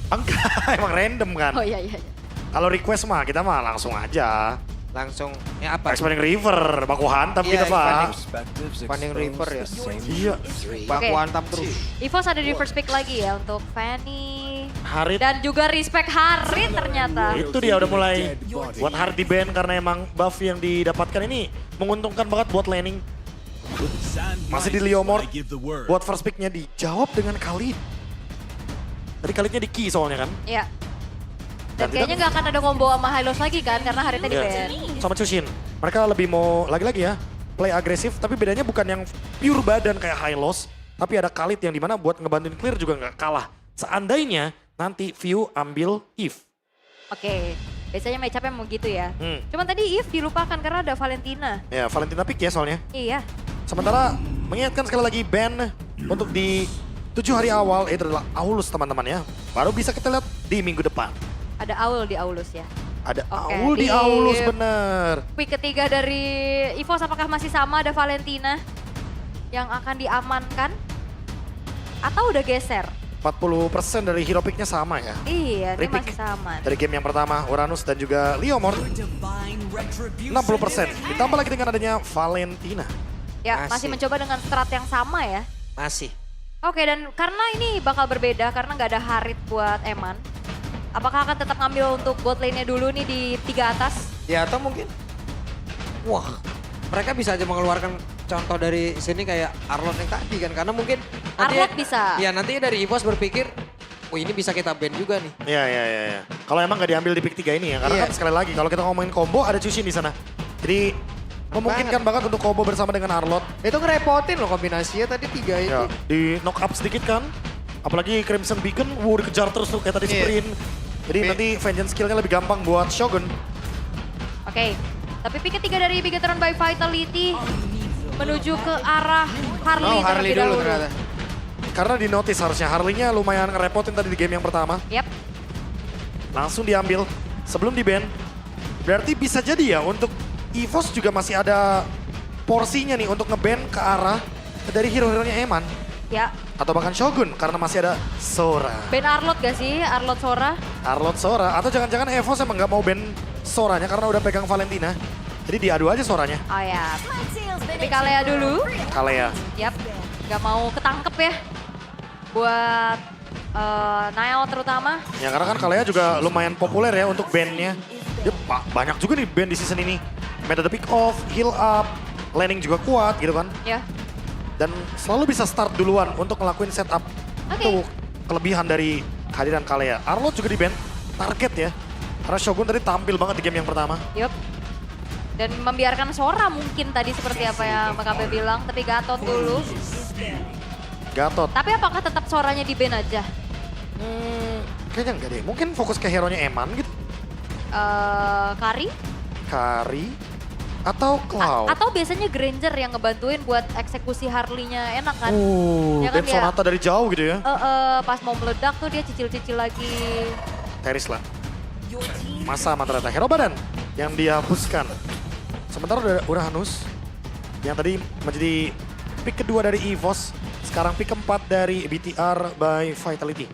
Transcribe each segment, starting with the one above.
Enggak, emang random kan. Oh iya iya. Kalau request mah kita mah langsung aja. Langsung, ya apa? Expanding River, baku hantam Iya, kita Pak. Expanding River ya. Iya. Baku Oke. hantam terus. EVOS ada di first pick lagi ya untuk Fanny. Harit Dan juga respect Harit ternyata. itu dia udah mulai buat Harit di ban karena emang buff yang didapatkan ini menguntungkan banget buat laning. Masih di Leomord, buat first picknya dijawab dengan Khalid. Tadi Khalidnya di key soalnya kan. Iya. Dan Dan kayaknya nggak akan ada combo sama Hylos lagi kan karena Haritnya di ban. Sama Chushin. Mereka lebih mau lagi-lagi ya play agresif, tapi bedanya bukan yang pure badan kayak high loss, tapi ada Khalid yang dimana buat ngebantuin clear juga nggak kalah. Seandainya nanti View ambil Eve. Oke. Biasanya match-up-nya mau gitu ya. Hmm. Cuman tadi Eve dilupakan karena ada Valentina. Ya Valentina pick ya soalnya. Iya. Sementara mengingatkan sekali lagi ban untuk di 7 hari awal itu adalah Aulus teman-teman ya. Baru bisa kita lihat di minggu depan. Ada Aul di Aulus ya. Ada Oke, Aul di di- Aulus bener. Pick ketiga dari EVOS apakah masih sama ada Valentina yang akan diamankan? Atau udah geser? 40% dari hero picknya sama ya. Iya, ini Repick masih sama. dari game yang pertama Uranus dan juga Leomord 60%. Ditambah lagi dengan adanya Valentina. Ya, masih Masih. mencoba dengan strat yang sama ya. Masih. Oke, dan karena ini bakal berbeda karena nggak ada Harit buat Eman. Apakah akan tetap ngambil untuk bot lane-nya dulu nih di 3 atas? Ya atau mungkin, wah mereka bisa aja mengeluarkan contoh dari sini kayak Arlot yang tadi kan. Karena mungkin Arlot bisa. Ya nanti dari EVOS berpikir, oh ini bisa kita ban juga nih. Iya. Kalau emang nggak diambil di pick 3 ini ya. Karena Iya. kan sekali lagi kalau kita ngomongin combo ada Chushin di sana. Jadi memungkinkan banget untuk combo bersama dengan Arlot. Itu ngerepotin loh kombinasinya tadi 3 itu. Ya, di knock up sedikit kan. Apalagi Crimson Beacon, dikejar terus tuh kayak tadi Iya. sprint. Jadi nanti vengeance skillnya lebih gampang buat Shogun. Oke, tapi pick ketiga dari Bigetron by Vitality menuju ke arah Harley, Oh Harley terlebih dulu dahulu. ternyata. Karena di notice harusnya Harley-nya lumayan ngerepotin tadi di game yang pertama. Yap, Langsung diambil sebelum di ban. Berarti bisa jadi ya untuk EVOS juga masih ada porsinya nih untuk ngeban ke arah dari hero-heronya Eman. ya. Atau bahkan Shogun karena masih ada Sora. Ben Arlot gak sih? Arlot Sora? Arlot Sora. Atau jangan-jangan EVOS emang nggak mau ban Soranya karena udah pegang Valentina. Jadi diadu aja Soranya. Oh ya. Tapi Kalea dulu. Kalea. Yap, gak mau ketangkep ya. Buat Niall terutama. Ya karena kan Kalea juga lumayan populer ya untuk bandnya. Dia banyak juga nih band di season ini. Metode pick off, heal up, laning juga kuat gitu kan. Ya. Dan selalu bisa start duluan untuk ngelakuin setup. Oke. Itu kelebihan dari kehadiran Kalea. Arlot juga di band target ya. Karena Shogun tadi tampil banget di game yang pertama. Yup. Dan membiarkan Sora mungkin tadi seperti apa yang MKB bilang. Tapi Gatot dulu. Gatot. Tapi apakah tetap Soranya di ban aja? Kayaknya enggak deh. Mungkin fokus ke hero-nya Eman gitu. Kari? Kari. Atau Cloud. Atau biasanya Granger yang ngebantuin buat eksekusi Harley-nya enak kan? Ya kan Dan dia- Sonata dari jauh gitu ya. Pas mau meledak tuh dia cicil-cicil lagi. Teris lah. Masa ternyata hero badan yang dihapuskan. Sementara udah Uranus yang tadi menjadi pick kedua dari EVOS. Sekarang pick keempat dari BTR by Vitality.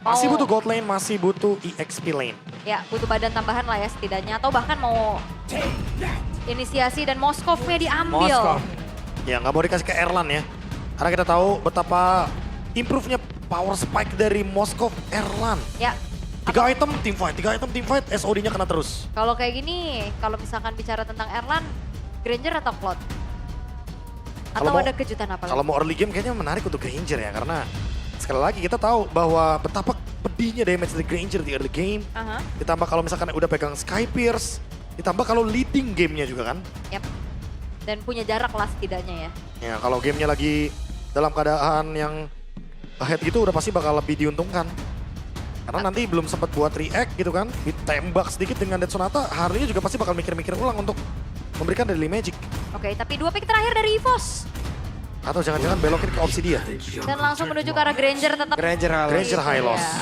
Masih butuh gold lane, masih butuh EXP lane. Ya, butuh badan tambahan lah ya setidaknya. Atau bahkan mau inisiasi dan Moskov-nya diambil. Moskov. Ya nggak mau dikasih ke Erlan ya. Karena kita tahu betapa improve-nya power spike dari Moskov Erlan. Ya, 3 item team fight, SOD-nya kena terus. kalau kayak gini, kalau misalkan bicara tentang Erlan, Granger atau Cloud? Atau Kalau mau- ada kejutan apa Kalau lagi? mau early game kayaknya menarik untuk Granger ya. Karena sekali lagi kita tahu bahwa betapa pedihnya damage dari Granger di early game. Aha, Ditambah kalau misalkan udah pegang Sky Pierce. Ditambah kalau leading gamenya juga kan. yap. Dan punya jarak lah setidaknya ya. Ya kalau gamenya lagi dalam keadaan yang ahead gitu udah pasti bakal lebih diuntungkan. Karena nanti belum sempat buat react gitu kan. Ditembak sedikit dengan Dead Sonata. Harley juga pasti bakal mikir-mikir ulang untuk memberikan Deadly Magic. Oke, tapi 2 pick terakhir dari EVOS. Atau jangan-jangan belokin ke opsi dia. Dan langsung menuju ke arah Granger tetap. Granger Halo. Granger high loss. Ya.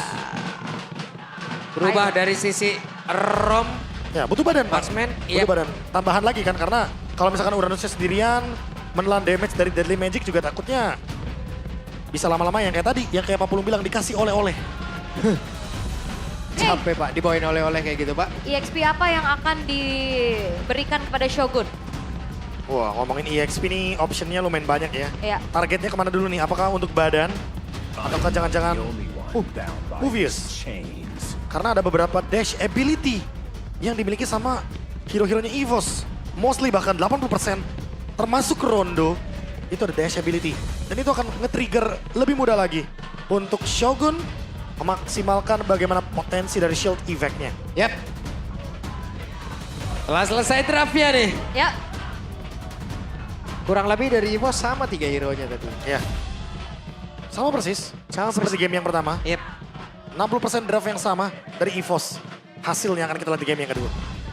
Berubah dari sisi Rom, Ya butuh badan Pak. Marksman, Butuh iya. badan. Tambahan lagi kan karena kalau misalkan Uranusnya sendirian menelan damage dari Deadly Magic juga takutnya bisa lama-lama yang kayak tadi, yang kayak Pak Pulung bilang dikasih oleh-oleh. Capek Pak, dibawain oleh-oleh kayak gitu Pak. EXP apa yang akan diberikan kepada Shogun? Wah, ngomongin EXP nih optionnya lumayan banyak ya. Iya. Targetnya kemana dulu nih? Apakah untuk badan? Ataukah jangan-jangan Movies? Karena ada beberapa dash ability yang dimiliki sama hero-heronya EVOS. Mostly bahkan 80% termasuk Rondo itu ada dash ability. Dan itu akan nge-trigger lebih mudah lagi untuk Shogun memaksimalkan bagaimana potensi dari shield effect-nya. Yap. Telah selesai draftnya nih. Ya, Kurang lebih dari EVOS sama 3 hero-nya tadi. Ya. Sama persis. Seperti game yang pertama. Yap. 60% draft yang sama dari EVOS. Hasilnya akan kita lihat di game yang kedua.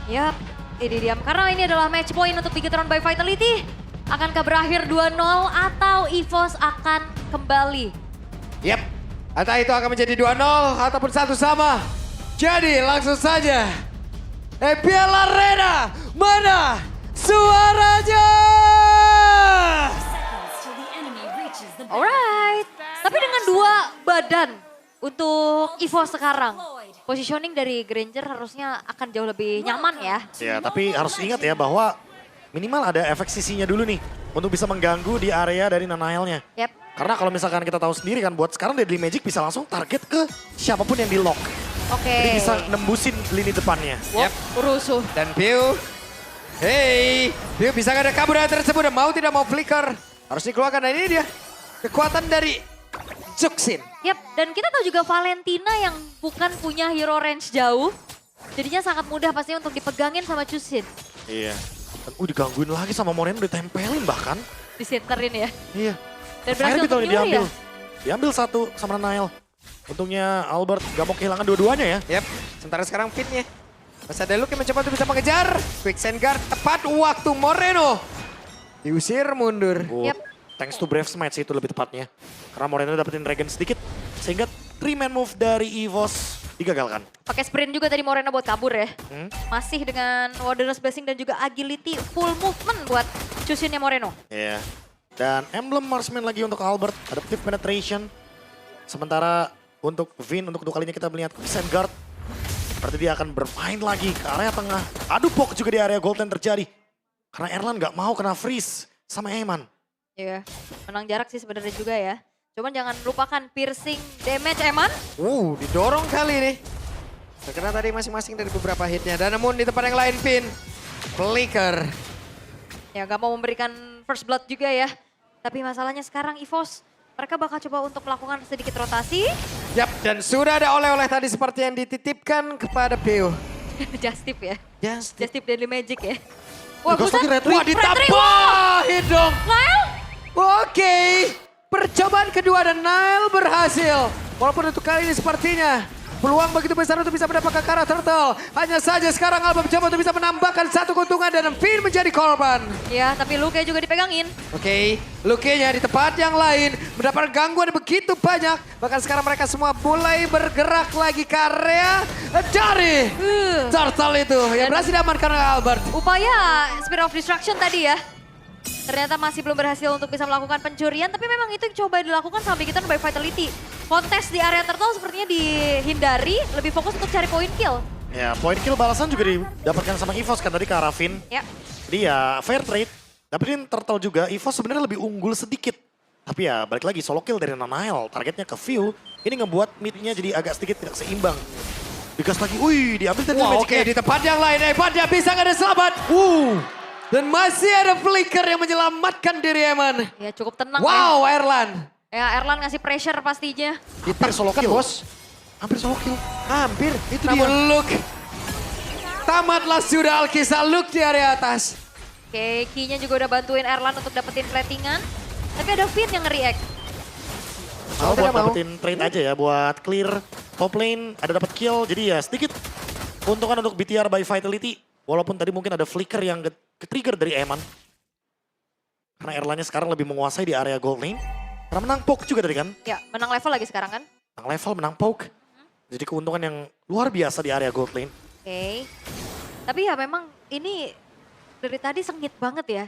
yap. Ini diam. Karena ini adalah match point untuk Bigetron by Vitality. Akankah berakhir 2-0 atau EVOS akan kembali? Yap. Entah itu akan menjadi 2-0 ataupun 1 sama. Jadi langsung saja. EPL Arena, mana suaranya? Alright. Tapi dengan 2 badan untuk EVOS sekarang. Positioning dari Granger harusnya akan jauh lebih nyaman ya. Ya, tapi harus ingat ya bahwa minimal ada efek sisinya dulu nih. Untuk bisa mengganggu di area dari Nanael-nya. Yap. Karena kalau misalkan kita tahu sendiri kan buat sekarang Deadly Magic bisa langsung target ke siapapun yang di lock. Oke. Jadi bisa nembusin lini depannya. Wop, rusuh. Dan Piu. Hey, Piu bisa gak ada kabur dari tersebut dan mau tidak mau flicker. Harus dikeluarkan dan ini dia. Kekuatan dari Juxin. Yap, dan kita tahu juga Valentina yang bukan punya hero range jauh. Jadinya sangat mudah pastinya untuk dipegangin sama Chusin. Iya. Dan digangguin lagi sama Moreno, ditempelin bahkan. Disenterin ya. Iya. Dan berhasil Firebit untuk loh nyuri diambil. ya. Diambil satu sama Nanael. Untungnya Albert gak mau kehilangan dua-duanya ya. Yap, sementara sekarang fitnya. Masih ada Luke yang mencoba untuk bisa mengejar. Quick send guard tepat waktu Moreno. Diusir mundur. Oh, Yep. Thanks to Brave Smite sih itu lebih tepatnya. Karena Moreno dapetin Dragon sedikit. Sehingga 3-man move dari EVOS digagalkan. Pakai sprint juga tadi Moreno buat kabur ya. Hmm? Masih dengan Warden's Blessing dan juga agility full movement buat Chusinnya Moreno. Iya. Dan Emblem Marksman lagi untuk Albert. Adaptive Penetration. Sementara untuk Vin, untuk kedua kalinya kita melihat Quicksand Guard. Berarti dia akan bermain lagi ke area tengah. Adu pok juga di area gold lane terjadi. Karena Erlan gak mau kena freeze sama Eman. Iya, menang jarak sih sebenarnya juga ya. Cuman jangan lupakan piercing damage Eman. Didorong kali ini. Terkena tadi masing-masing dari beberapa hitnya. Dan namun di tempat yang lain Pin. Flicker. Ya gak mau memberikan first blood juga ya. Tapi masalahnya sekarang EVOS, mereka bakal coba untuk melakukan sedikit rotasi. Yap, dan sudah ada oleh-oleh tadi seperti yang dititipkan kepada Pio. Just tip ya. Just Just tip Deadly Magic ya. Ghost lagi red Wah, ring. ditampahin dong. Lyle? Oke, percobaan kedua dan Nile berhasil. Walaupun untuk kali ini sepertinya peluang begitu besar untuk bisa mendapatkan Kara Turtle. Hanya saja sekarang Alba mencoba untuk bisa menambahkan satu keuntungan dan Finn menjadi korban. Ya, tapi Luke juga dipegangin. Oke, Luke-nya di tempat yang lain mendapatkan gangguan begitu banyak. Bahkan sekarang mereka semua mulai bergerak lagi ke area dari Turtle itu. Yang berhasil diamankan oleh Albert. Upaya Spirit of Destruction tadi ya. Ternyata masih belum berhasil untuk bisa melakukan pencurian, tapi memang itu yang coba dilakukan sama Bigetron by Vitality. Kontes di area turtle sepertinya dihindari, lebih fokus untuk cari point kill. Ya, point kill balasan juga didapatkan sama EVOS kan tadi ke arah Vin. Ya, Jadi ya fair trade. Dapetin turtle juga, EVOS sebenarnya lebih unggul sedikit. Tapi ya balik lagi solo kill dari Nanael, targetnya ke View. Ini ngebuat mid-nya jadi agak sedikit tidak seimbang. Digas lagi, wih diambil tadi Wah, magic-nya. oke, di tempat yang lain, dia bisa nggak ada selamat. Dan masih ada flicker yang menyelamatkan diri Eman. ya cukup tenang Wow, Erlan. ya. Ya Erlan ngasih pressure pastinya. Hampir solo kill. Bos. Hampir solo kill. Hampir. Itu Namun dia. Luke. Tamatlah sudah Alkisah Luke di area atas. Oke, Key-nya juga udah bantuin Erlan untuk dapetin platingan. Tapi ada Finn yang nge-react. Mau tidak buat mau. dapetin trade aja ya, buat clear top lane, ada dapat kill, jadi ya sedikit keuntungan untuk BTR by Vitality. Walaupun tadi mungkin ada flicker yang ke-trigger dari Eman. Karena Erlannya sekarang lebih menguasai di area gold lane. Karena menang poke juga tadi kan. Ya, menang level lagi sekarang kan. Menang level, menang poke. Jadi keuntungan yang luar biasa di area gold lane. Oke. Tapi ya memang ini dari tadi sengit banget ya.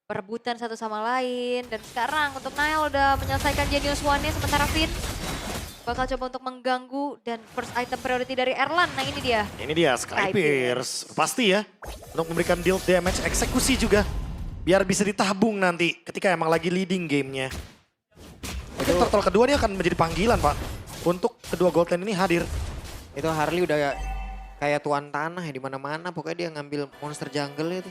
perebutan satu sama lain. Dan sekarang untuk Nile udah menyelesaikan Genius One-nya, sementara Finn bakal coba untuk mengganggu dan first item priority dari Erlan. Nah ini dia. Ini dia Sky Pierce. Pasti ya, untuk memberikan deal damage, eksekusi juga. Biar bisa ditabung nanti ketika emang lagi leading gamenya. Mungkin turtle kedua ini akan menjadi panggilan Pak. Untuk kedua gold lane ini hadir. Itu Harley udah kayak tuan tanah ya di mana-mana. Pokoknya dia ngambil monster jungle itu.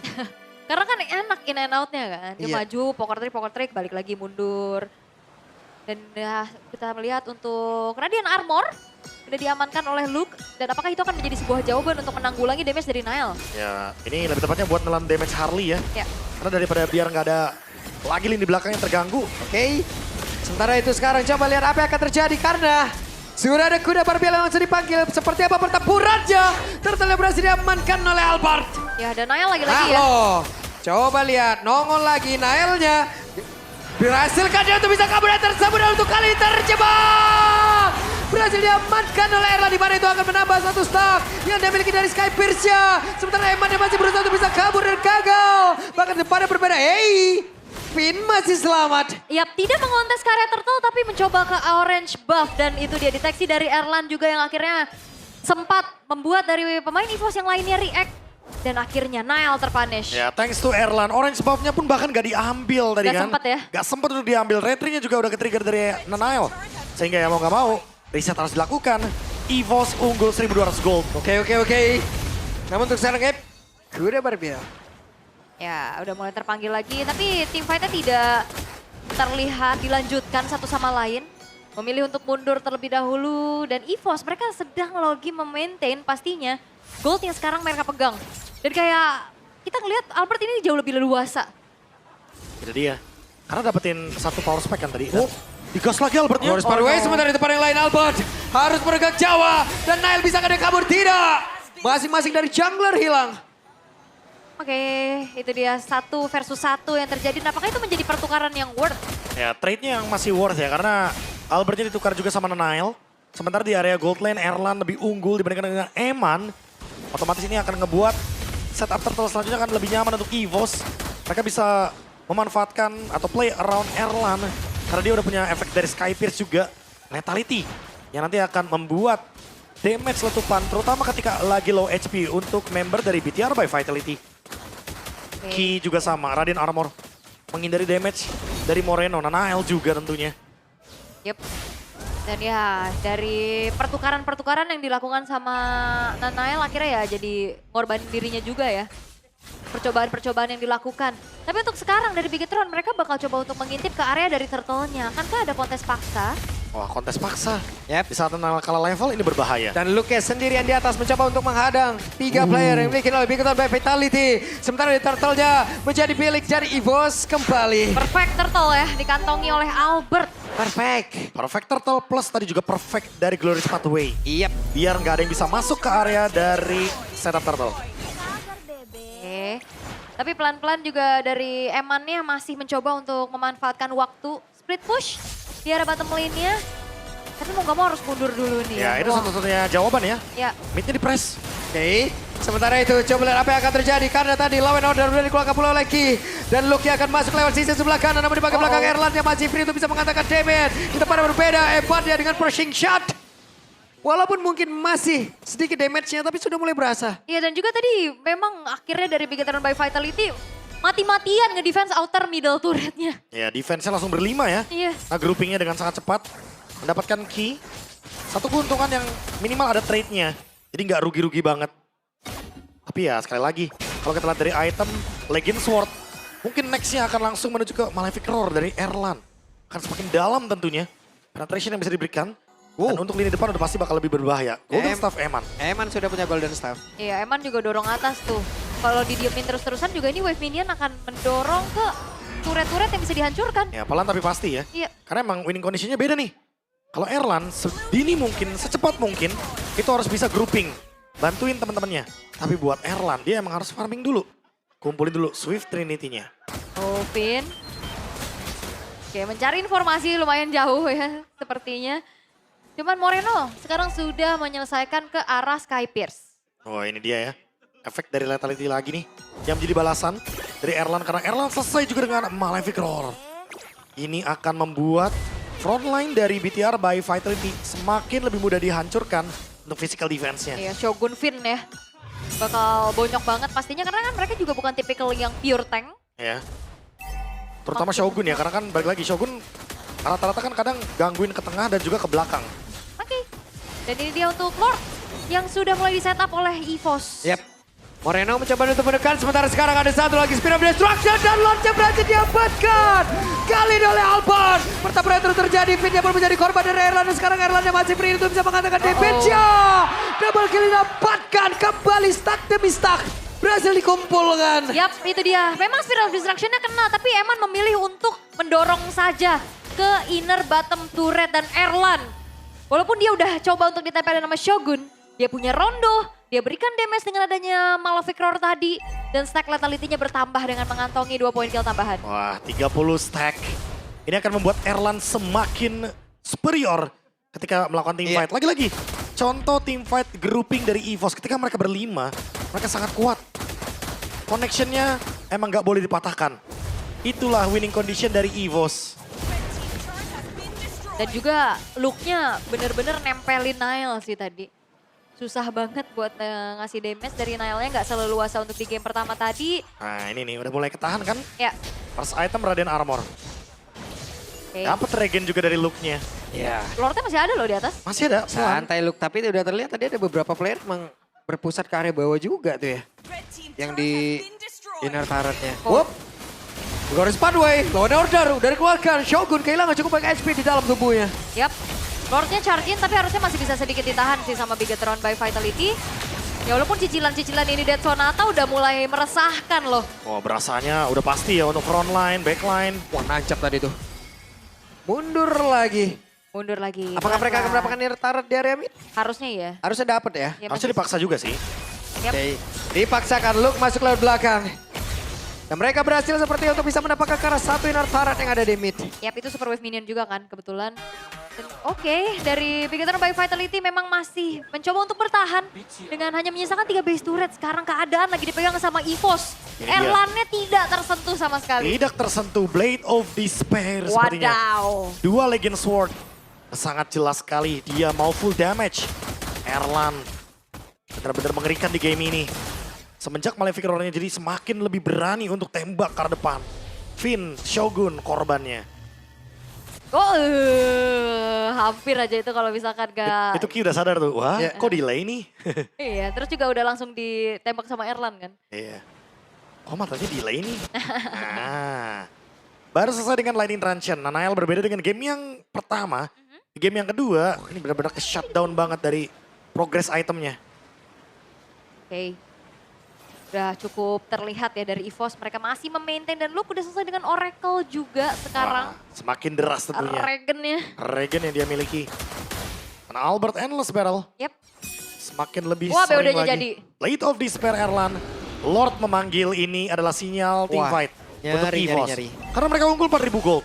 Karena kan enak in and out-nya kan. Dia Iya. maju, poker trick, balik lagi mundur. Dan ya, kita melihat untuk Radiant Armor udah diamankan oleh Luke. Dan apakah itu akan menjadi sebuah jawaban untuk menanggulangi damage dari Nile? Ya ini lebih tepatnya buat nelan damage Harley ya. Ya. Karena daripada biar nggak ada lagi lini belakang yang terganggu. Oke. Sementara itu sekarang coba lihat apa yang akan terjadi karena sudah ada kuda Barbie yang langsung dipanggil. Seperti apa pertempurannya. Turtle berhasil diamankan oleh Albert. Ya ada Nile lagi-lagi ya. Halo. Coba lihat nongol lagi Nile-nya. Berhasilkan dia untuk bisa kabur dan tersebut dan untuk kali ini terjebak. Berhasil diamankan oleh Erlan di mana itu akan menambah satu stack yang dimiliki dari Sky Pierce-nya. Sementara Eman dia masih berusaha untuk bisa kabur dan gagal. Bahkan depannya berbeda. Hey, Finn masih selamat. Yap, tidak mengontes karya Turtle tapi mencoba ke orange buff. Dan itu dia deteksi dari Erlan juga yang akhirnya sempat membuat dari pemain EVOS yang lainnya react. Dan akhirnya Nile terpunish. Ya thanks to Erlan, orange buff-nya pun bahkan gak diambil tadi Gak kan. sempet ya? Gak sempet untuk diambil, retry-nya juga udah ke-trigger dari Nile. Sehingga ya mau gak mau, reset harus dilakukan. EVOS unggul 1200 gold. Oke. Namun untuk sekarang Ep, kuda Barbie. Ya udah mulai terpanggil lagi tapi tim fight-nya tidak terlihat dilanjutkan satu sama lain. Memilih untuk mundur terlebih dahulu dan EVOS mereka sedang lagi memaintain pastinya gold yang sekarang mereka pegang. Dan kayak kita ngelihat Albert ini jauh lebih leluasa. Itu dia. Karena dapetin satu power spike kan tadi. Oh, digas lagi Albertnya. Harus paraway sementara di depan yang lain Albert. Harus bergerak Jawa dan Nile bisa ada kabur tidak. Masing-masing dari jungler hilang. Oke, itu dia 1 versus 1 yang terjadi. Nah, apakah itu menjadi pertukaran yang worth? Ya trade-nya yang masih worth ya karena Albertnya ditukar juga sama Nile. Sementara di area gold lane Erlan lebih unggul dibandingkan dengan Eman. Otomatis ini akan ngebuat setup Turtle selanjutnya akan lebih nyaman untuk EVOS. Mereka bisa memanfaatkan atau play around Erlan. Karena dia udah punya efek dari Sky Pierce juga. Lethality yang nanti akan membuat damage letupan. Terutama ketika lagi low HP untuk member dari BTR by Vitality. Key juga sama, Radiant Armor. Menghindari damage dari Moreno, Nile juga tentunya. Yep. Dan ya dari pertukaran-pertukaran yang dilakukan sama Nile akhirnya ya jadi ngorbanin dirinya juga ya. Percobaan-percobaan yang dilakukan. Tapi untuk sekarang dari Bigetron mereka bakal coba untuk mengintip ke area dari Turtle-nya. Akankah ada kontes paksa? Wah kontes paksa. Yep. Di saat Nile kalah level ini berbahaya. Dan Luke sendirian di atas mencoba untuk menghadang 3 player yang dimiliki oleh Bigetron by Vitality. Sementara di Turtle-nya menjadi milik dari EVOS kembali. Perfect Turtle ya dikantongi oleh Albert. Perfect. Perfect Turtle plus tadi juga perfect dari Glorious Pathway. Yep. Biar nggak ada yang bisa masuk ke area dari setup Turtle. Oke. Tapi pelan-pelan juga dari Eman-nya masih mencoba untuk memanfaatkan waktu split push di area bottom lane-nya. Tapi mau gak mau harus mundur dulu nih. Ya itu satu-satunya jawaban ya. Ya. Midnya di press. Oke, sementara itu coba lihat apa yang akan terjadi karena tadi lawan order sudah dikeluarkan pula lagi. Dan Lucky akan masuk lewat sisi sebelah kanan namun di bagian belakang Erlan yang masih free untuk bisa mengatakan damage. Kita pada berbeda, Evan ya dengan pushing shot. Walaupun mungkin masih sedikit damage-nya tapi sudah mulai berasa. Iya dan juga tadi memang akhirnya dari Bigetron by Vitality mati-matian nge-defense outer middle turret-nya. Ya defense-nya langsung berlima ya. Iya. Nah groupingnya dengan sangat cepat. Mendapatkan key. Satu keuntungan yang minimal ada trade-nya. Jadi nggak rugi-rugi banget. Tapi ya sekali lagi. Kalau kita lihat dari item Legend Sword. Mungkin next-nya akan langsung menuju ke Malefic Roar dari Erlan. Akan semakin dalam tentunya. Penetration yang bisa diberikan. Dan untuk lini depan udah pasti bakal lebih berbahaya. Golden Staff Eman. Eman sudah punya Golden Staff. Iya Eman juga dorong atas tuh. Kalau didiemin terus-terusan juga ini wave minion akan mendorong ke turret-turret yang bisa dihancurkan. Ya pelan tapi pasti ya. Iya. Karena emang winning conditionnya beda nih. Kalau Erlan sedini mungkin, secepat mungkin itu harus bisa grouping. Bantuin teman-temannya. Tapi buat Erlan dia emang harus farming dulu. Kumpulin dulu Swift Trinity-nya. Oh Finn. Oke mencari informasi lumayan jauh ya sepertinya. Cuman Moreno sekarang sudah menyelesaikan ke arah Sky Pierce. Oh ini dia ya. Efek dari Lethality lagi nih. Yang menjadi balasan dari Erlan. Karena Erlan selesai juga dengan Malefic Roar. Ini akan membuat frontline dari BTR by Vitality semakin lebih mudah dihancurkan untuk physical defense-nya. Iya, Shogun Finn ya. Bakal bonyok banget pastinya karena kan mereka juga bukan tipikal yang pure tank. Ya. Terutama Shogun ya, karena kan balik lagi Shogun rata-rata kan kadang gangguin ke tengah dan juga ke belakang. Oke. Dan ini dia untuk Lord yang sudah mulai di setup oleh EVOS. Yap. Moreno mencoba untuk menekan, sementara sekarang ada satu lagi Spear of Destruction dan Lordnya berhasil diamankan. Kali ini oleh Alban. Pertempuran terus terjadi, Finn pun menjadi korban dari Erlan. Dan sekarang Erlan yang masih free untuk bisa mengatakan damage-nya. Double kill didapatkan, kembali stack demi stack. Berhasil dikumpulkan. Yap, itu dia. Memang Spear of Destruction-nya kena, tapi Eman memilih untuk mendorong saja ke inner bottom turret dan Erlan. Walaupun dia udah coba untuk ditempelin sama Shogun, dia punya Rondo, dia berikan damage dengan adanya Malefic Roar tadi. Dan stack lethality-nya bertambah dengan mengantongi 2 poin kill tambahan. Wah, 30 stack. Ini akan membuat Erlan semakin superior ketika melakukan team fight. Lagi-lagi, contoh team fight grouping dari EVOS. Ketika mereka berlima, mereka sangat kuat. Connection-nya emang nggak boleh dipatahkan. Itulah winning condition dari EVOS. Dan juga look-nya bener-bener nempelin Nile sih tadi. Susah banget buat ngasih damage dari Nile-nya, nggak seleluasa untuk di game pertama tadi. Nah ini nih, udah mulai ketahan kan? Ya, First item Radiant Armor. oke. Dapat regen juga dari look-nya. Ya. Lordnya masih ada loh di atas. Masih ada. pelan. Santai look, tapi udah terlihat tadi ada beberapa player emang berpusat ke area bawah juga tuh ya. Yang di inner turret-nya. Oh. Whoop. Goris Padway, lawan order, udah dikeluarkan. Shogun kehilangan cukup banyak HP di dalam tubuhnya. Yap. Lordnya charge in tapi harusnya masih bisa sedikit ditahan sih sama Bigetron by Vitality. Ya walaupun cicilan-cicilan ini Dead Sonata udah mulai meresahkan loh. Oh berasanya udah pasti ya untuk frontline, backline. Wah nancap tadi tuh. Mundur lagi. Mundur lagi. Apakah mereka akan pelan-pelan. mendapatkan inner turret di area mid? Harusnya ya. Harusnya dapat ya. Ya, Harusnya dipaksa juga sih. Yap. Oke, dipaksakan Luke masuk lewat belakang. Dan mereka berhasil seperti untuk bisa mendapatkan ke arah satu inner turret yang ada di mid. Yap, itu Super Wave Minion juga kan kebetulan. Dan oke, dari Bigetron by Vitality memang masih mencoba untuk bertahan dengan hanya menyisakan 3 base turret. Sekarang keadaan lagi dipegang sama EVOS. Ini dia. Erlannya tidak tersentuh sama sekali. Tidak tersentuh Blade of Despair sepertinya. Wadaw. Dua Legend Sword. Sangat jelas sekali dia mau full damage. Erlan benar-benar mengerikan di game ini. Semenjak Malefic Roar-nya jadi semakin lebih berani untuk tembak ke arah depan. Finn, Shogun korbannya. Oh, hampir aja itu kalau misalkan gak... Itu Ki udah sadar tuh, wah Ya. kok delay nih? Iya, terus juga udah langsung ditembak sama Erlan kan. Iya. Kok matanya delay nih? Nah, baru selesai dengan Lightning Transient. Nanael berbeda dengan game yang pertama. Di game yang kedua, ini benar-benar ke-shutdown banget dari progress itemnya. Oke. Udah cukup terlihat ya dari EVOS. Mereka masih memaintain dan Luke udah selesai dengan Oracle juga sekarang. Wah, semakin deras tentunya. Regennya. Regen yang dia miliki. Karena Albert Endless Barrel Yep. semakin lebih Wah, sering BOD-nya lagi. jadi. Blade of Despair Erlan. Lord memanggil ini adalah sinyal team Wah, fight untuk nyari, EVOS. nyari. Karena mereka unggul 4.000 gold.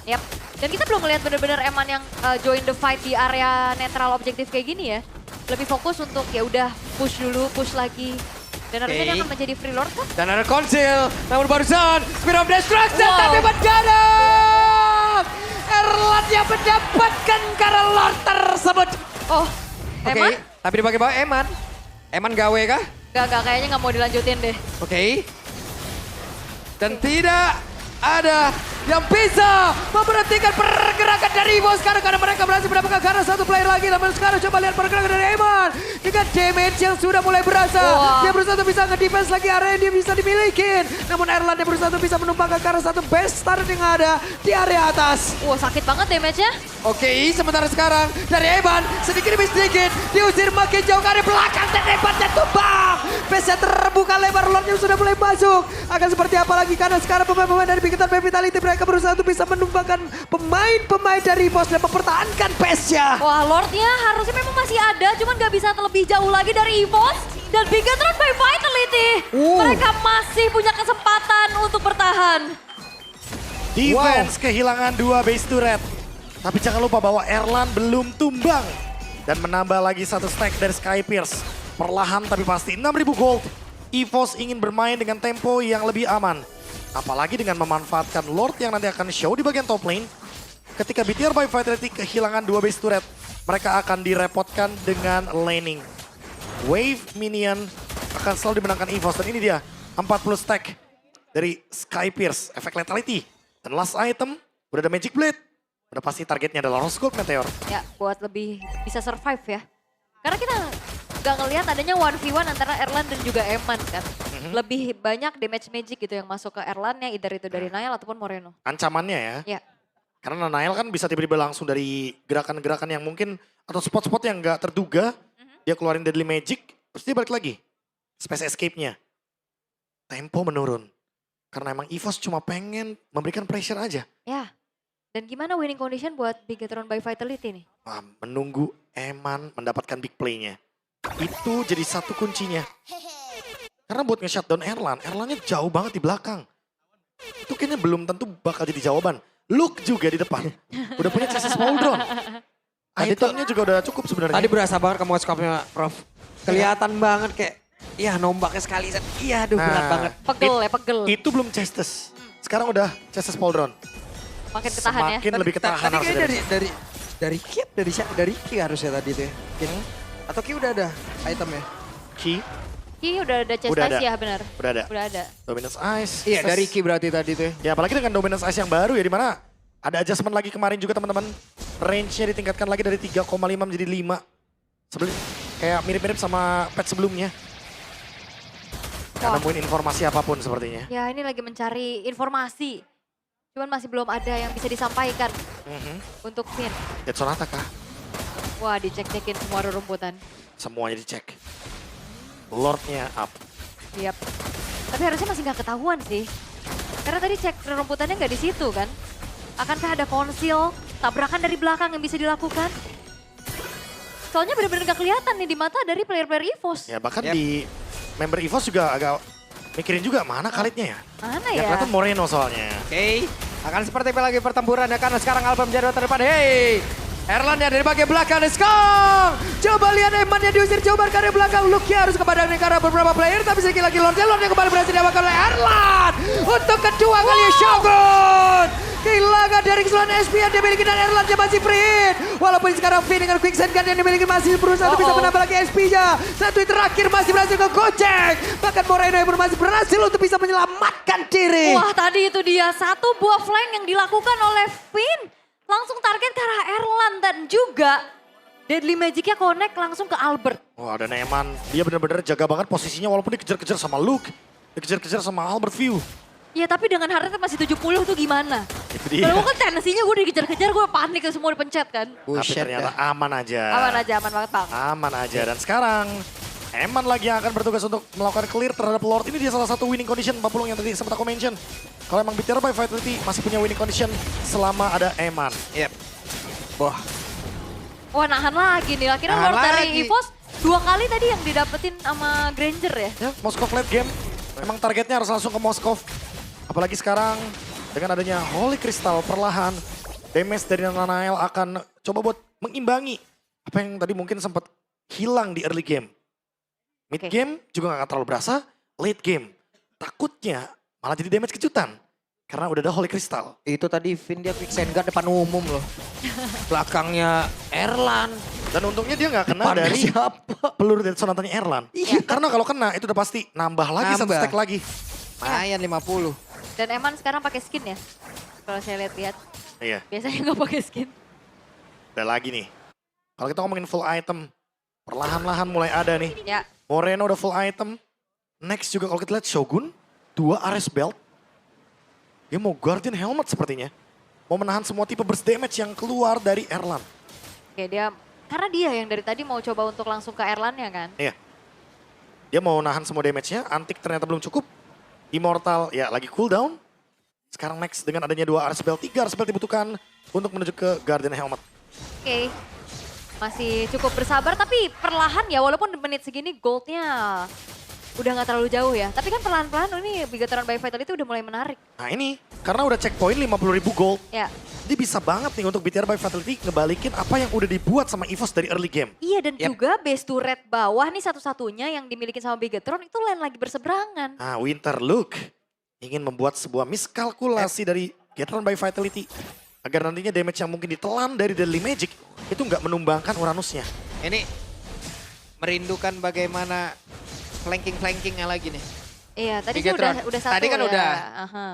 Yep. Dan kita belum melihat benar-benar Eman yang join the fight di area netral objektif kayak gini ya. Lebih fokus untuk ya udah push dulu, push lagi. Dan harusnya dia Oke. akan menjadi free lord kan? Dan ada konsil, namun barusan Spear of Destruction Wow. tapi mendadak. Erlan yang mendapatkan karena Lord tersebut. Oh, Oke, Eman? tapi dipakai bawa Eman. Eman gawe kah? Gak, kayaknya nggak mau dilanjutin deh. Oke. Dan tidak ada yang bisa memberhentikan pergerakan dari EVOS sekarang karena mereka berhasil mendapatkan karena satu player lagi. Namun sekarang coba lihat pergerakan dari Eman dengan damage yang sudah mulai berasa. Wah. Dia berusaha untuk bisa nge-defense lagi area yang dia bisa dimiliki. Namun Erlan dia berusaha untuk bisa menumpangkan karena satu base start yang ada di area atas. Wah, sakit banget damage-nya. Oke, sementara sekarang dari Eman sedikit demi sedikit diusir makin jauh ke area belakang dan hebatnya tumbang. Base-nya terbuka lebar, Lordnya sudah mulai masuk. Akan seperti apa lagi karena sekarang pemain-pemain dari Bigetron Vitality mereka berusaha untuk bisa menumbangkan pemain-pemain dari EVOS dan mempertahankan pace-nya. Wah, Lordnya harusnya memang masih ada, cuman gak bisa lebih jauh lagi dari EVOS. Dan Bigetron by Vitality, mereka masih punya kesempatan untuk bertahan. Defense kehilangan 2 base turret. Tapi jangan lupa bahwa Erlan belum tumbang. Dan menambah lagi 1 stack dari Sky Pierce. Perlahan tapi pasti 6.000 gold. EVOS ingin bermain dengan tempo yang lebih aman. Apalagi dengan memanfaatkan Lord yang nanti akan show di bagian top lane. Ketika BTR by Vitality kehilangan 2 base turret, mereka akan direpotkan dengan laning. Wave minion akan selalu dimenangkan EVOS. Dan ini dia, 40 stack dari Sky Pierce, efek lethality. Dan last item, udah ada Magic Blade. Udah pasti targetnya adalah Rose Gold Meteor. Ya, buat lebih bisa survive ya. Karena kita nggak ngelihat adanya 1v1 antara Erlan dan juga Eman kan. Lebih banyak damage magic gitu yang masuk ke Erlannya, either itu dari Niall ataupun Moreno. Ancamannya ya. Ya, Karena Niall kan bisa tiba-tiba langsung dari gerakan-gerakan yang mungkin, atau spot-spot yang nggak terduga. Dia keluarin Deadly Magic, terus dia balik lagi. Space Escape-nya. Tempo menurun. Karena emang EVOS cuma pengen memberikan pressure aja. ya. Dan gimana winning condition buat Bigetron by Vitality nih? Wah, menunggu Eman mendapatkan big play-nya. Itu jadi satu kuncinya. Karena buat nge-shutdown Erlannya jauh banget di belakang. Itu kayaknya belum tentu bakal jadi jawaban. Luke juga di depan. Udah punya chassis Smoldron. Itemnya juga udah cukup sebenarnya. Tadi berasa banget kamu scope-nya, Prof. Kelihatan banget kayak, iya nombaknya sekali. Iya, aduh berat banget. Pegel. Itu belum chassis. Sekarang udah chassis Smoldron. Makin ketahan ya. Semakin lebih ketahan Tadi harusnya kayak dari Ki harusnya tadi tuh ya. Atau Ki udah ada itemnya? Ki. Ki udah ada chest Udah ada. ice ya benar. Udah ada. Udah ada. Dominance Ice. Iya dari Ki berarti tadi tuh ya. Ya apalagi dengan Dominance Ice yang baru ya, dimana ada adjustment lagi kemarin juga teman-teman. Range-nya ditingkatkan lagi dari 3,5 menjadi 5. Sebelum kayak mirip-mirip sama patch sebelumnya. Gak Wah. nemuin informasi apapun sepertinya. Ya ini lagi mencari informasi. Cuman masih belum ada yang bisa disampaikan untuk Finn. Dead Sonata kah? Wah dicek-cekin semua rerumputan. Semuanya dicek. Lordnya up. Yap. Tapi harusnya masih nggak ketahuan sih. Karena tadi cek rerumputannya nggak di situ kan. Akankah ada konsil, tabrakan dari belakang yang bisa dilakukan? Soalnya benar-benar nggak kelihatan nih di mata dari player-player EVOS. Ya bahkan di member EVOS juga agak mikirin juga mana Khalidnya ya. Mana Yang ya? kelihatan Moreno soalnya. Oke, akan seperti apa lagi pertempuran ya karena sekarang Alba menjadi terdepan. Hey, Erlan dari bagian belakang, let's go! Coba lihat Eman yang diusir jauh dari belakang. Lucky harus kepada negara beberapa player, tapi sedikit lagi Lord yang kembali berhasil diamankan oleh Erlan. Untuk kedua kali Shogun. Kehilangan dari keseluruhan SP yang dimiliki dan Erlan yang masih free hit. Walaupun sekarang Finn dengan Quicksand Gun yang dimiliki masih berusaha untuk bisa menambah lagi SP-nya. Satu hit terakhir masih berhasil ke Gojek. Bahkan Moreno yang masih berhasil untuk bisa menyelamatkan diri. Wah tadi itu dia satu buah flank yang dilakukan oleh Finn. Langsung target ke arah Erlan dan juga Deadly Magic-nya connect langsung ke Albert. Wah, dan Eman dia benar-benar jaga banget posisinya walaupun dikejar-kejar sama Luke. Dikejar-kejar sama Albert View. Ya tapi dengan heart rate masih 70 tuh gimana? Itu dia. Kalau kan tendensinya gue dikejar-kejar, gue panik semua dipencet kan. Tapi ternyata aman aja. Aman aman banget Bang. Aman aja. Dan sekarang Eman lagi yang akan bertugas untuk melakukan clear terhadap Lord. Ini dia salah satu winning condition 40 yang tadi sempat aku mention. Kalau emang BTR by Vitality masih punya winning condition selama ada Eman. Yep. Wah, Wah nahan lagi nih, akhirnya Nahan Lord dari lagi. EVOS 2 kali tadi yang didapetin sama Granger ya. Ya, Moskov late game. Emang targetnya harus langsung ke Moskov. Apalagi sekarang dengan adanya Holy Crystal perlahan. Damage dari Nanael akan coba buat mengimbangi apa yang tadi mungkin sempat hilang di early game. Mid Oke. game juga gak terlalu berasa. Late game takutnya malah jadi damage kejutan. Karena udah ada Holy Crystal. itu tadi Finn dia Quicksand Gun depan umum loh. Belakangnya Erlan. Dan untungnya dia gak kena Depannya dari siapa? peluru dari sonatanya Erlan. Iya. Karena kalau kena itu udah pasti nambah lagi satu Nambah. stack lagi. Lumayan 50. Dan Eman sekarang pakai skin ya. Kalau saya lihat-lihat, Iya, biasanya nggak pakai skin. udah lagi nih. Kalau kita ngomongin full item, perlahan-lahan mulai ada nih. Ya, Moreno udah full item. Next juga kalau kita lihat Shogun, 2 Ares Belt. Dia mau Guardian Helmet sepertinya. Mau menahan semua tipe burst damage yang keluar dari Erlan. oke dia, karena dia yang dari tadi mau coba untuk langsung ke Erlan ya kan. Iya. Dia mau nahan semua damage-nya, Antik ternyata belum cukup. Immortal ya lagi cooldown. Sekarang next dengan adanya 2 Ares Belt, 3 Ares Belt dibutuhkan untuk menuju ke Guardian Helmet. Oke, masih cukup bersabar tapi perlahan ya walaupun menit segini goldnya udah nggak terlalu jauh ya. Tapi kan perlahan-perlahan ini Bigetron by Vitality udah mulai menarik. Nah ini, karena udah checkpoint 50.000 gold. Ya, Jadi bisa banget nih untuk BTR by Vitality ngebalikin apa yang udah dibuat sama EVOS dari early game. Iya dan Yep. juga base turret bawah nih satu-satunya yang dimiliki sama Bigetron itu lane lagi berseberangan. Nah, Winterlook ingin membuat sebuah miskalkulasi dari Getron by Vitality. Agar nantinya damage yang mungkin ditelan dari Deadly Magic itu nggak menumbangkan Uranusnya. Ini merindukan bagaimana flanking-flankingnya lagi nih. Iya tadi sih Bigetron. udah satu Tadi kan ya. udah. Aha.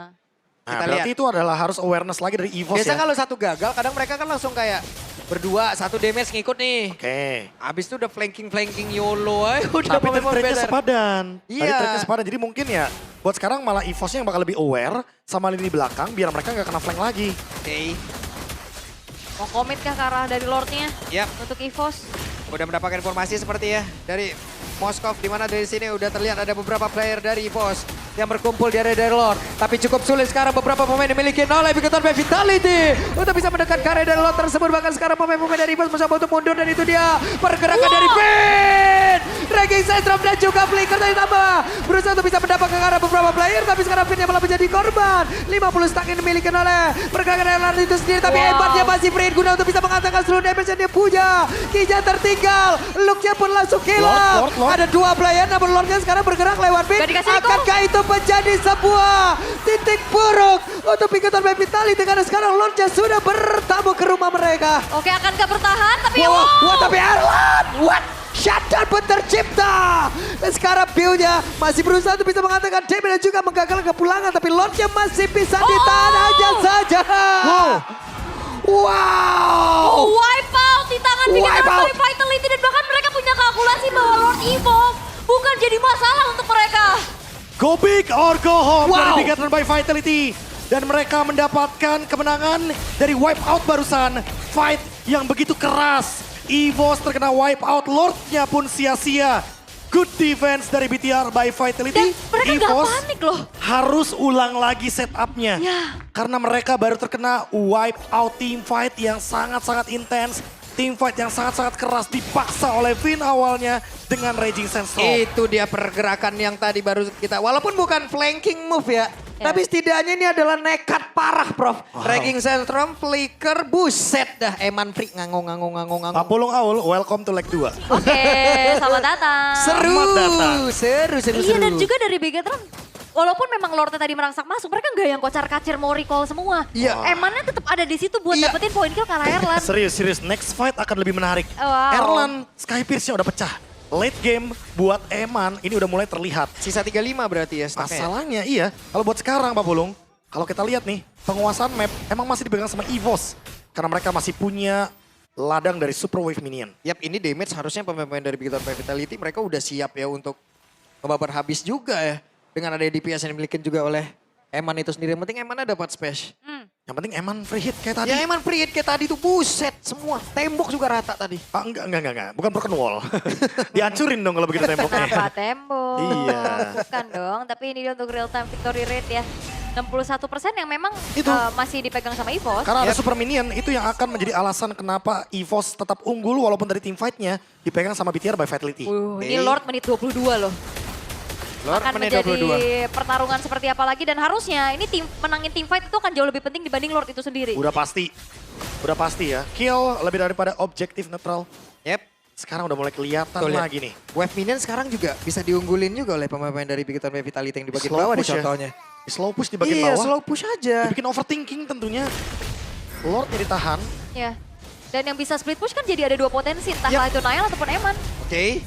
Nah, Kita berarti itu adalah harus awareness lagi dari EVOS Biasa ya. kalau satu gagal, kadang mereka kan langsung kayak berdua, satu damage ngikut nih. Oke. Abis itu udah flanking YOLO aja. Udah Tapi pemain trade-nya better. sepadan. Tadi Iya. trade-nya sepadan. Jadi mungkin ya buat sekarang malah EVOS-nya yang bakal lebih aware sama lini belakang biar mereka nggak kena flank lagi. Oke, Mau komit kah ke arah dari Lordnya yap. untuk EVOS? Udah mendapatkan informasi seperti ya dari Moskov, di mana dari sini udah terlihat ada beberapa player dari EVOS yang berkumpul di area dari Lord. Tapi cukup sulit sekarang beberapa pemain dimiliki oleh Bigetron by Vitality untuk bisa mendekat ke area dari Lord tersebut. Bahkan sekarang pemain-pemain dari EVOS mencoba untuk mundur dan itu dia pergerakan dari Finn. Ranking Sentrum dan juga Flicker tadi tambah. Berusaha untuk bisa mendapatkan ke arah beberapa player, tapi sekarang Finn yang malah menjadi korban. 50 stack yang dimiliki oleh pergerakan dari Lord itu sendiri. Tapi hebatnya masih Finn guna untuk bisa mengatakan seluruh damage yang dia punya. Kija tertinggal, Look-nya pun langsung hilang. Lord. Ada dua player, namun Lord-nya sekarang bergerak lewat Finn. Gak dikasih recall. Akankah itu menjadi sebuah titik buruk untuk Bigetron by Vitality karena sekarang Lord-nya sudah bertamu ke rumah mereka. Oke akankah bertahan tapi Wah, tapi Erlan, what? Shutdown pun tercipta. Dan sekarang Bill-nya masih berusaha untuk bisa mengatakan damage dan juga menggagalkan kepulangan. Tapi Lord-nya masih bisa ditahan aja saja. Wow. wipe out di tangan Wipe Bigetron out. by Vitality dan bahkan mereka punya kalkulasi bahwa Lord EVOS bukan jadi masalah untuk mereka. Go big or go home Wow. dari Bigetron by Vitality. Dan mereka mendapatkan kemenangan dari wipe out barusan. Fight yang begitu keras. EVOS terkena wipe out, Lord-nya pun sia-sia. Good defense dari BTR by Vitality. Dan mereka nggak EVOS panik loh. harus ulang lagi setupnya. Ya. Karena mereka baru terkena wipe out team fight yang sangat-sangat intens. Team fight yang sangat-sangat keras dipaksa oleh Finn awalnya dengan Raging Sandstorm. Itu dia pergerakan yang tadi baru kita, walaupun bukan flanking move ya. Ya. Tapi setidaknya ini adalah nekat parah, Prof. Raging Sentrum, Flicker, buset dah. Eman Freak ngangong. Pak Pulung Aul, welcome to leg 2. Oke, selamat datang. Seru, Selamat datang. seru. Iya dan juga dari Bigetron, walaupun memang Lordnya tadi merangsak masuk, mereka nggak yang kocar-kacir mau recall semua. Iya. Emannya tetap ada di situ buat Iya. dapetin poin kill ke arah Erlan. Serius, next fight akan lebih menarik. Wow. Erlan, Skypierce-nya udah pecah. Late game buat Eman ini udah mulai terlihat. Sisa 35 berarti ya stacknya. Masalahnya iya, kalau buat sekarang Pak Pulung, kalau kita lihat nih, penguasaan map emang masih dipegang sama EVOS. Karena mereka masih punya ladang dari Super Wave Minion. Yap, ini damage harusnya pemain-pemain dari Bigetron by Vitality mereka udah siap ya untuk ngebabar habis juga ya. Dengan ada DPS yang dimiliki juga oleh Eman itu sendiri. Yang penting Emannya dapat smash. Yang penting Eman free hit kayak tadi. Ya Eman free hit kayak tadi tuh buset semua. Tembok juga rata tadi. Ah, enggak. Bukan broken wall. Dihancurin dong kalau begitu temboknya. Kenapa tembok? Iya. Bukan dong, tapi ini dia untuk real time victory rate ya. 61% yang memang Itu. masih dipegang sama EVOS. Karena ada Super Minion, itu yang akan menjadi alasan kenapa EVOS tetap unggul walaupun dari team fight-nya dipegang sama BTR by Vitality. Ini Lord menit 22 loh. Lord Akan menit menjadi 22. pertarungan seperti apa lagi dan harusnya ini menangin team fight itu akan jauh lebih penting dibanding Lord itu sendiri. Udah pasti ya. Kill lebih daripada objektif netral. Yep. Sekarang udah mulai kelihatan Tuh, lihat. lagi nih. Wave Minion sekarang juga bisa diunggulin juga oleh pemain-pemain dari Bigetron by Vitality yang di bagian Slow bawah nih push ya. contohnya. Di slow push di bagian Iya, bawah. slow push aja. Bikin overthinking tentunya. Lordnya ditahan. Ya. Dan yang bisa split push kan jadi ada dua potensi, entahlah itu Nail ataupun Eman. Oke.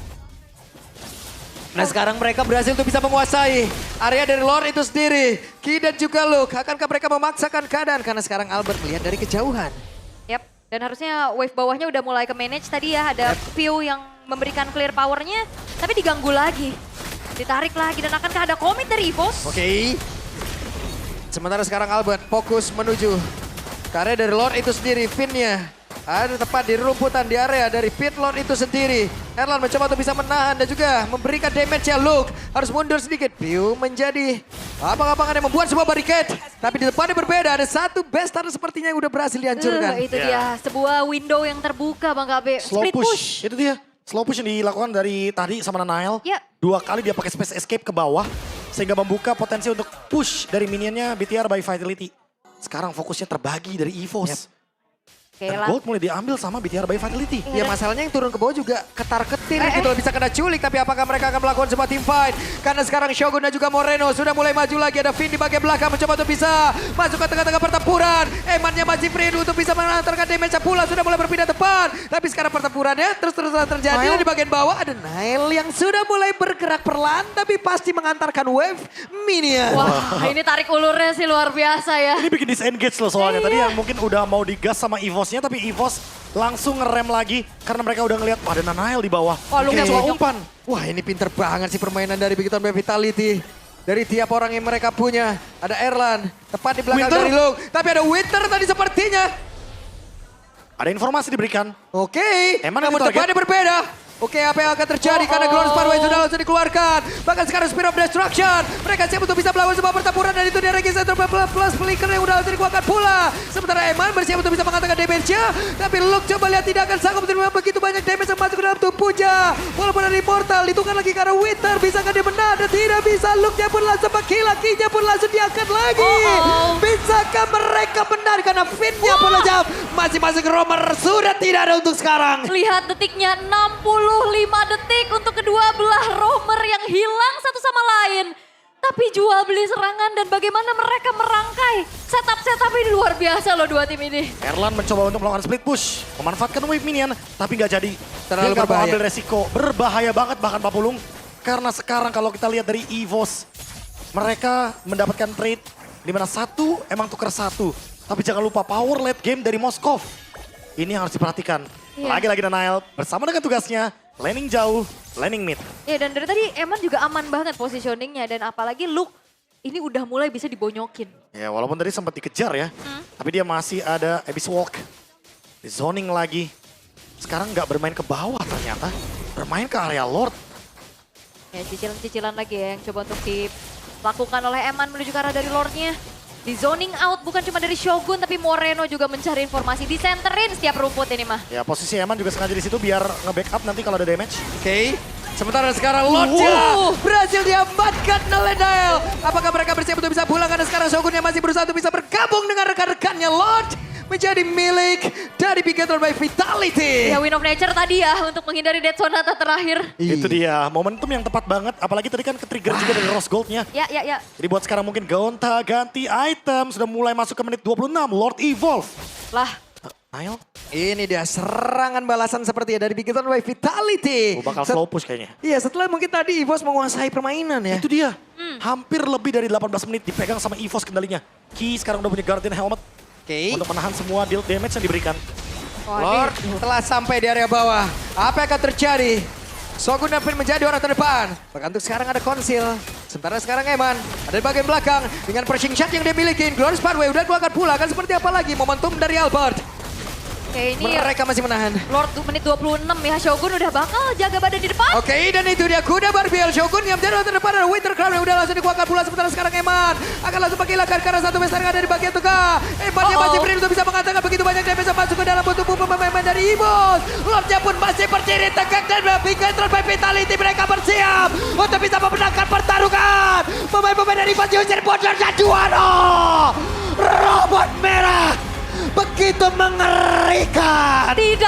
Nah sekarang mereka berhasil untuk bisa menguasai area dari Lord itu sendiri. Ki dan juga Luke, akankah mereka memaksakan keadaan? Karena sekarang Albert melihat dari kejauhan. Yap. Dan harusnya wave bawahnya udah mulai ke manage tadi ya. Ada View yang memberikan clear powernya, tapi diganggu lagi. Ditarik lagi dan akankah ada komit dari EVOS? Oke. Sementara sekarang Albert fokus menuju ke area dari Lord itu sendiri. Finn-nya ada tepat di rumputan di area dari pit Lord itu sendiri. Erlan mencoba untuk bisa menahan dan juga memberikan damage ya. Luke harus mundur sedikit. View menjadi abang-abangan yang membuat sebuah barricade. Tapi di depannya berbeda, ada satu Bestar sepertinya yang udah berhasil dihancurkan. Itu Ya. dia, sebuah window yang terbuka Bang Gabe. Slow Split push. Itu dia. Slow push yang dilakukan dari tadi sama Nanael. Ya. 2 kali dia pakai space escape ke bawah. Sehingga membuka potensi untuk push dari minionnya BTR by Vitality. sekarang fokusnya terbagi dari EVOS. Oke Dan lah. gold mulai diambil sama BTR by Vitality. Ya masalahnya yang turun ke bawah juga ketar-ketir gitu loh, bisa kena culik. Tapi apakah mereka akan melakukan sebuah team fight? Karena sekarang Shogun dan juga Moreno sudah mulai maju lagi. Ada Finn di bagian belakang mencoba untuk bisa masuk ke tengah-tengah pertempuran. Emannya masih free untuk bisa mengantarkan damage pula. Sudah mulai berpindah depan. Tapi sekarang pertempurannya terus-terusan terjadi. Nile. Dan di bagian bawah ada Nile yang sudah mulai bergerak perlahan. Tapi pasti mengantarkan wave minion. Wah, ini tarik ulurnya sih luar biasa ya. Ini bikin disengage loh soalnya. Tadi yang mungkin udah mau digas sama EVOS-nya, tapi EVOS langsung ngerem lagi karena mereka udah ngeliat wah, ada Nanael di bawah. Wah, lu Oke, nggak coba bonyok. umpan. Wah ini pinter banget sih permainan dari Big Time Vitality. Dari tiap orang yang mereka punya. Ada Erlan, tepat di belakang Winter. dari Luke. Tapi ada Winter tadi sepertinya. Ada informasi diberikan. Oke, Eman namun yang ditarget. tempatnya berbeda. Oke, apa yang akan terjadi karena Glorious Parway sudah langsung dikeluarkan. Bahkan sekarang Spear of Destruction. Mereka siap untuk bisa melakukan sebuah pertempuran dan itu dia Regisator plus Flicker yang udah langsung dikeluarkan pula. Sementara Eman bersiap untuk bisa mengatakan damage-nya. Tapi Luke coba lihat tidak akan sanggup menerima begitu banyak damage yang masuk ke dalam tubuhnya. Walaupun ada Immortal, dihitungan lagi karena Winter. Bisakah dia menang? Dan tidak bisa. Luke-nya pun langsung Kill-nya pun langsung diangkat lagi. Bisakah mereka menang? Karena Finn-nya pun aja masing-masing Romer sudah tidak ada untuk sekarang. Lihat detiknya 65 detik untuk kedua belah romer yang hilang satu sama lain. Tapi jual beli serangan dan bagaimana mereka merangkai. Setup ini luar biasa loh dua tim ini. Erlan mencoba untuk melakukan split push. Memanfaatkan wave minion, tapi nggak jadi. Terlalu Dia nggak mau berbahaya. ambil resiko. Berbahaya banget bahkan Papulung. Karena sekarang kalau kita lihat dari EVOS, mereka mendapatkan trade di mana satu emang tuker satu. Tapi jangan lupa power late game dari Moskov. Ini yang harus diperhatikan. Iya. Lagi-lagi Nanael bersama dengan tugasnya, laning jauh, laning mid. Ya dan dari tadi Eman juga aman banget positioningnya. Dan apalagi Luke ini udah mulai bisa dibonyokin. Ya walaupun tadi sempat dikejar ya, tapi dia masih ada Abyss Walk. Di zoning lagi. Sekarang nggak bermain ke bawah ternyata, bermain ke area Lord. Ya cicilan-cicilan lagi ya yang coba untuk dilakukan oleh Eman menuju ke arah dari Lordnya. Di zoning out bukan cuma dari Shogun tapi Moreno juga mencari informasi. Disenterin setiap rumput ini mah. Ya posisi Eman juga sengaja di situ biar nge-backup nanti kalau ada damage. Oke, sementara sekarang Lordnya berhasil diamankan oleh Nile. Apakah mereka bersiap untuk bisa pulang karena sekarang Shogun yang masih berusaha untuk bisa bergabung dengan rekan-rekannya. Lord menjadi milik dari Big Time by Vitality. Ya Win of Nature tadi ya untuk menghindari Dead Sonata terakhir. Itu dia, momentum yang tepat banget. Apalagi tadi kan ke-trigger juga dari Rose Gold-nya. Ya. Jadi buat sekarang mungkin gonta ganti item. Sudah mulai masuk ke menit 26, Lord Evolve. Lah, Nile, Ini dia serangan balasan seperti ya dari Big Time by Vitality. bakal slow push kayaknya. Iya, setelah mungkin tadi EVOS menguasai permainan ya. Itu dia, hampir lebih dari 18 menit dipegang sama EVOS kendalinya. Ki sekarang udah punya Guardian Helmet Oke. untuk menahan semua deal damage yang diberikan. Lord telah sampai di area bawah. Apa yang akan terjadi? Shogun dapat menjadi orang terdepan. Bahkan untuk sekarang ada Konsil. Sementara sekarang Eman ada di bagian belakang. Dengan pressing shot yang dia miliki. Glorious Parway udah keluarkan pula. Kan seperti apa lagi momentum dari Albert. Oke ini Mereka masih menahan. Lord menit 26 ya. Shogun udah bakal jaga badan di depan. Oke, dan itu dia kuda Barbiel. Shogun yang menjadi orang terdepan ada Winter Crown yang udah langsung dikeluarkan pula. Sementara sekarang Eman akan langsung menghilangkan karena satu besar dari bagian tengah. Emannya masih free untuk bisa mengatakan begitu banyak damage yang masuk ke dalam tubuh pemain dari EVOS. Lordnya pun masih berdiri tegak dan Big Time by Vitality mereka bersiap untuk bisa memenangkan pertarungan. Pemain-pemain dari EVOS diusir bodor dan Duano. Robot merah begitu mengerikan. Tidak